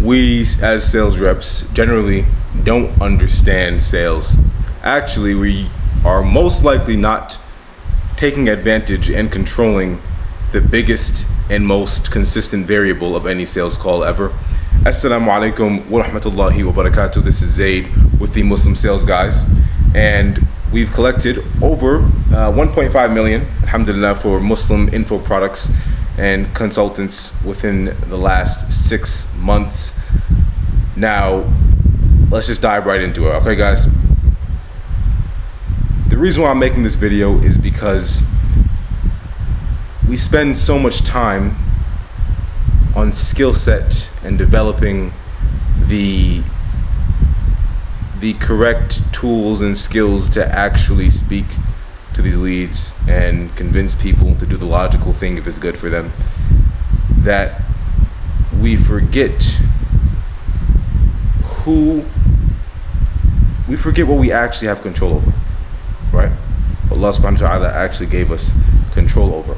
we as sales reps generally don't understand sales. Actually, we are most likely not taking advantage and controlling the biggest and most consistent variable of any sales call ever. Assalamu Alaikum wa rahmatullahi wa barakatuh. This is Zaid with the Muslim Sales Guys, and we've collected over 1.5 million, alhamdulillah, for Muslim info products and consultants within the last 6 months. Now, let's just dive right into it, okay guys? The reason why I'm making this video is because we spend so much time on skill set and developing the correct tools and skills to actually speak to these leads and convince people to do the logical thing if it's good for them, that we forget what we actually have control over, right? Allah subhanahu wa ta'ala actually gave us control over.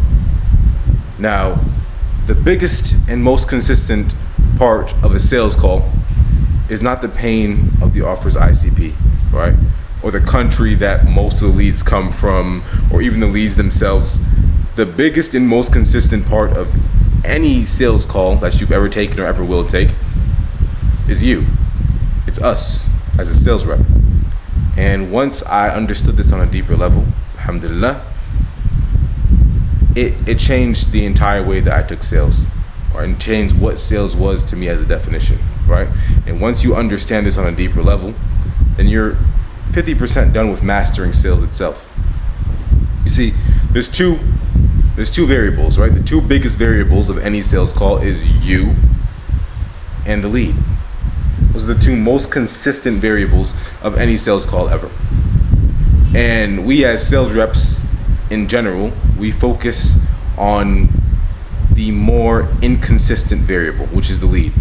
Now, the biggest and most consistent part of a sales call is not the pain of the offer's ICP, right? Or the country that most of the leads come from, or even the leads themselves. The biggest and most consistent part of any sales call that you've ever taken or ever will take is you. It's us as a sales rep. And once I understood this on a deeper level, alhamdulillah, it changed the entire way that I took sales, or it changed what sales was to me as a definition, right? And once you understand this on a deeper level, then you're 50% done with mastering sales itself. You see, there's two variables, right? The two biggest variables of any sales call is you and the lead. Those are the two most consistent variables of any sales call ever. And we as sales reps in general, we focus on the more inconsistent variable, which is the lead.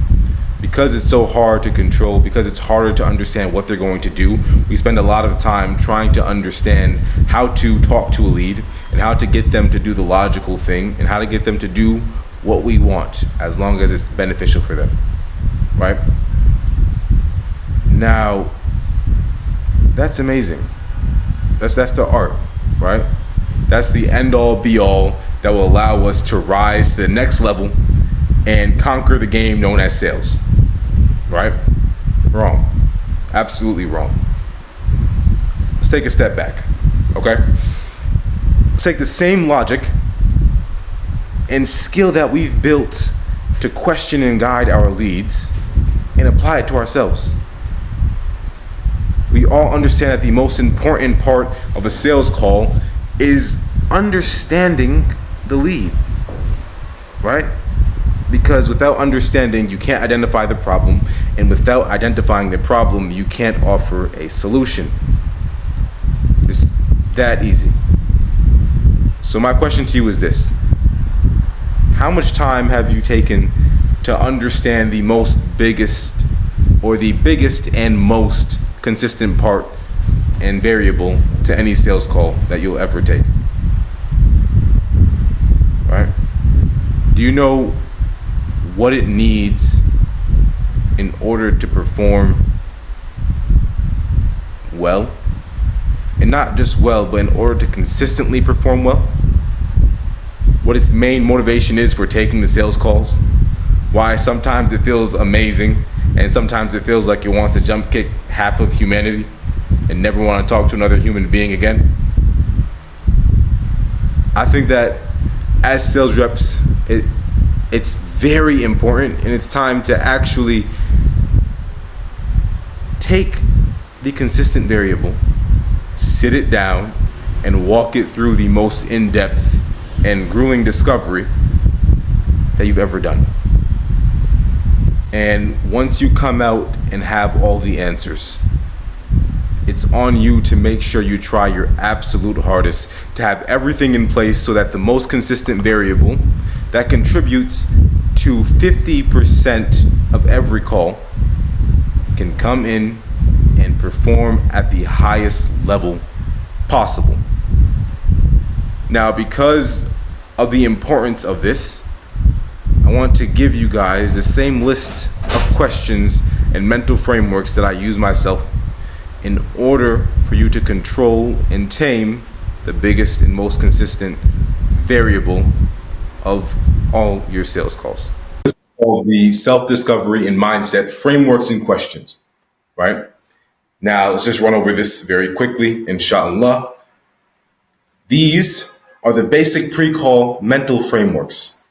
Because it's so hard to control, because it's harder to understand what they're going to do, we spend a lot of time trying to understand how to talk to a lead and how to get them to do the logical thing and how to get them to do what we want, as long as it's beneficial for them, right? Now, that's amazing. That's the art, right? That's the end-all be-all that will allow us to rise to the next level and conquer the game known as sales, right? Wrong. Absolutely wrong. Let's take a step back, okay? Let's take the same logic and skill that we've built to question and guide our leads and apply it to ourselves. We all understand that the most important part of a sales call is understanding the lead, right? Because without understanding, you can't identify the problem, and without identifying the problem, you can't offer a solution. It's that easy. So my question to you is this: how much time have you taken to understand the biggest and most consistent part and variable to any sales call that you'll ever take? Right? Do you know what it needs in order to perform well? And not just well, but in order to consistently perform well? What its main motivation is for taking the sales calls? Why sometimes it feels amazing and sometimes it feels like it wants to jump kick half of humanity and never want to talk to another human being again? I think that as sales reps, it's very important, and it's time to actually take the consistent variable, sit it down, and walk it through the most in-depth and grueling discovery that you've ever done. And once you come out and have all the answers, it's on you to make sure you try your absolute hardest to have everything in place so that the most consistent variable that contributes to 50% of every call can come in and perform at the highest level possible. Now, because of the importance of this, I want to give you guys the same list of questions and mental frameworks that I use myself in order for you to control and tame the biggest and most consistent variable of all your sales calls. This is called the self-discovery and mindset frameworks and questions, right? Now, let's just run over this very quickly, inshallah. These are the basic pre-call mental frameworks.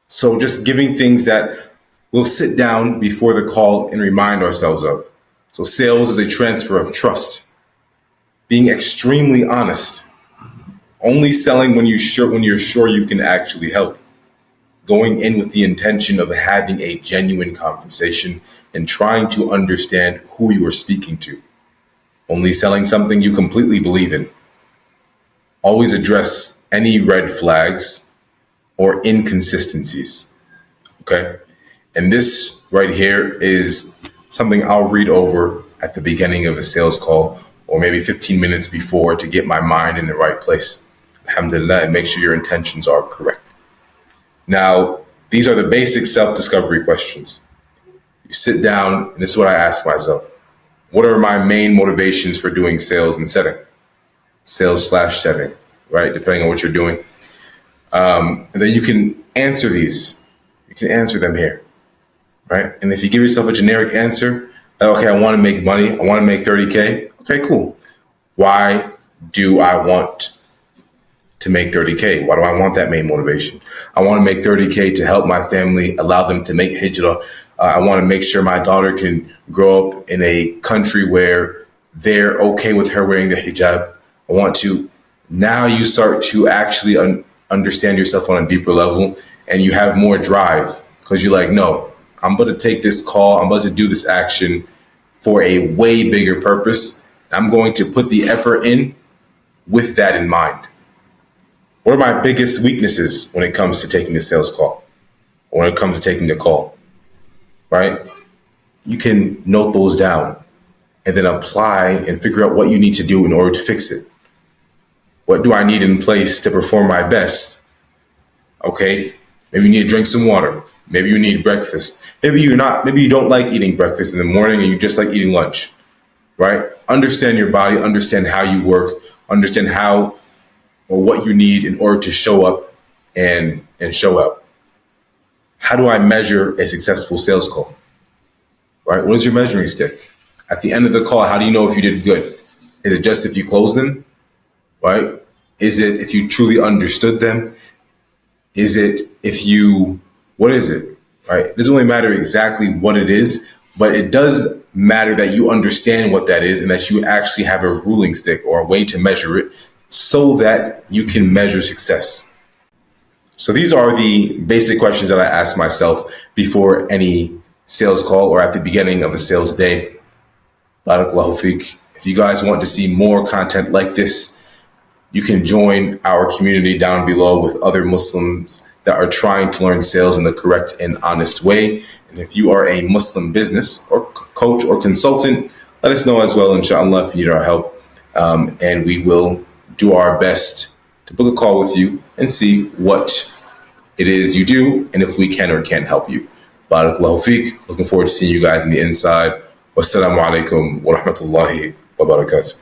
So just giving things that we'll sit down before the call and remind ourselves of. So sales is a transfer of trust. Being extremely honest. Only selling when you're sure you can actually help. Going in with the intention of having a genuine conversation and trying to understand who you are speaking to. Only selling something you completely believe in. Always address any red flags or inconsistencies. Okay? And this right here is something I'll read over at the beginning of a sales call or maybe 15 minutes before to get my mind in the right place. Alhamdulillah, and make sure your intentions are correct. Now, these are the basic self-discovery questions. You sit down, and this is what I ask myself. What are my main motivations for doing sales and setting? Sales/setting, right? Depending on what you're doing. And then you can answer these. You can answer them here, right? And if you give yourself a generic answer, okay, I want to make money. I want to make 30K. Okay, cool. Why do I want to make 30K? Why do I want that main motivation? I want to make 30K to help my family, allow them to make hijrah. I want to make sure my daughter can grow up in a country where they're okay with her wearing the hijab. I want to. Now you start to actually understand yourself on a deeper level, and you have more drive because you're like, no, I'm going to take this call. I'm about to do this action for a way bigger purpose. I'm going to put the effort in with that in mind. What are my biggest weaknesses when it comes to taking a sales call or when it comes to taking a call, right? You can note those down and then apply and figure out what you need to do in order to fix it. What do I need in place to perform my best? Okay, maybe you need to drink some water. Maybe you need breakfast. Maybe you don't like eating breakfast in the morning and you just like eating lunch, right? Understand your body, understand how you work, understand how or what you need in order to show up and show up. How do I measure a successful sales call? Right? What is your measuring stick? At the end of the call, how do you know if you did good? Is it just if you close them? Right? Is it if you truly understood them? Is it what is it? Right? It doesn't really matter exactly what it is, but it does matter that you understand what that is and that you actually have a ruling stick or a way to measure it so that you can measure success. So these are the basic questions that I ask myself before any sales call or at the beginning of a sales day. Barrakkallahufeek. If you guys want to see more content like this, you can join our community down below with other Muslims that are trying to learn sales in the correct and honest way. And if you are a Muslim business or coach or consultant, let us know as well, inshallah, if you need our help. And we will do our best to book a call with you and see what it is you do and if we can or can't help you. Barrakkallahufeek. Looking forward to seeing you guys on the inside. Wassalamu alaikum wa rahmatullahi wa barakatuh.